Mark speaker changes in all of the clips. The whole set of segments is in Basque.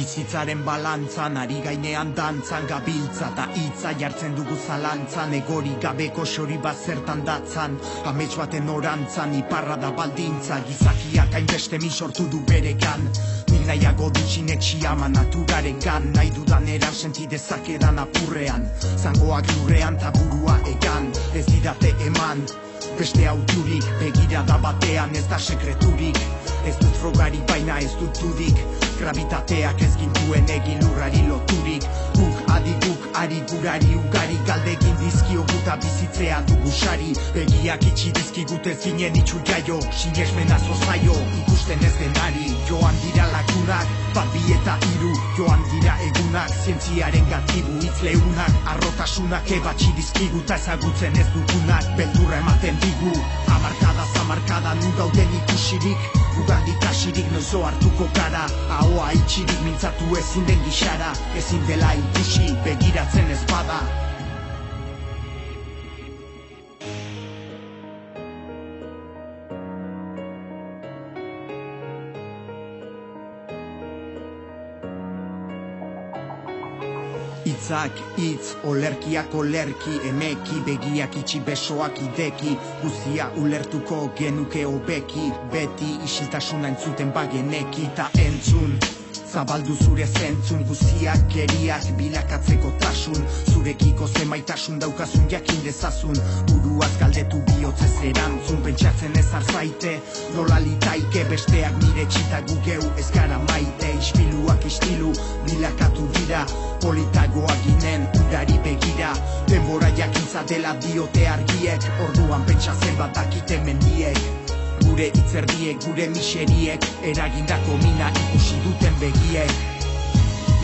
Speaker 1: Bizitzaren balantzan, ari gainean dantzan, gabiltza eta hitza jartzen dugu zalantzan, egori gabeko xori bat zertan datzan, amets baten orantzan, iparra da baldintza, gizakiak hainbeste min sortu du beregan, nik nahiago dutxinek xiama naturarengan, nahi dudan eran senti dezakedan apurrean, zangoak lurrean taburua egan, ez didate eman, beste auturik, begirada batean ez da sekreturik, ez dut frogari baina ez dut dudik, gravitateak ez gintuen egin lurrari loturik, guk adiguk ari gurari ugari galdegin dizkiogu eta bizitzea dugu sari, begiak itxi dizkigut ez ginen itxu jaio, sinesmena zozaio, ikusten ez denari, joan dira lagunak, bat bi eta hiru, joan dira egunak, zientziaren gatibu hitz leunak, arrotasunak ebatxi dizkigu eta ezagutzen ez dugunak, beldurra ematen digu, amarkada zamarkada nu gauden ikusirik, gugandik asirik noizo hartuko gara, ahoa itxirik mintzatu ezin den gixara, ezin dela ikusi begiratzen ez bada. Itzak, hitz, olerkiak olerki, emeki, begiak itxi besoak ideki, guzia ulertuko genuke hobeki, beti isiltasuna entzuten bageneki eta entzun. Zabaldu zure zentzun, guztiak geriak bilakatzeko tasun, zurekiko zemaitasun daukazun jakin dezazun, buruaz galdetu bihotzez erantzun, pentsatzen ez arzaite, nola litaike besteak nire txita gugeu ez gara maite, ispiluak istilu bilakatu dira, politagoa ginen urari begira, denbora jakintza dela diote argiek, orduan pentsa zenbat dakite mendiek. Gure itzerdiek, gure miseriek, eragindako mina ikusi duten begiek.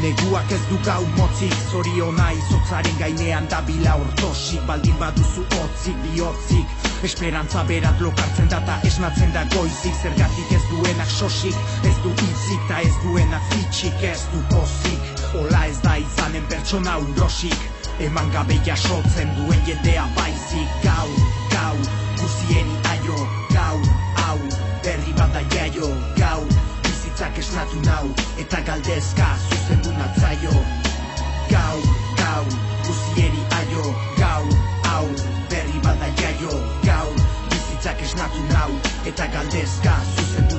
Speaker 1: Neguak ez du gau motzik, zoriona izotzaren gainean dabila ortosik, baldin baduzu hotzik, bihotzik, esperantza berat lokartzen data esnatzen da goizik, zergatik ez duenak sosik, ez du hitzik ta ez duenak fitxik, ez du pozik, hola ez da izanen pertsona urosik, eman gabe jasotzen duen jendea baizik, gau, gau, guzieni aio, gau, hau, berri bada jaio, gau, bizitzak esnatu nau, eta galdezka zuzendu natzaio, gau, gau, guzieri aio, gau, hau, berri bada jaio, gau, bizitzak esnatu nau, eta galdezka zuzendu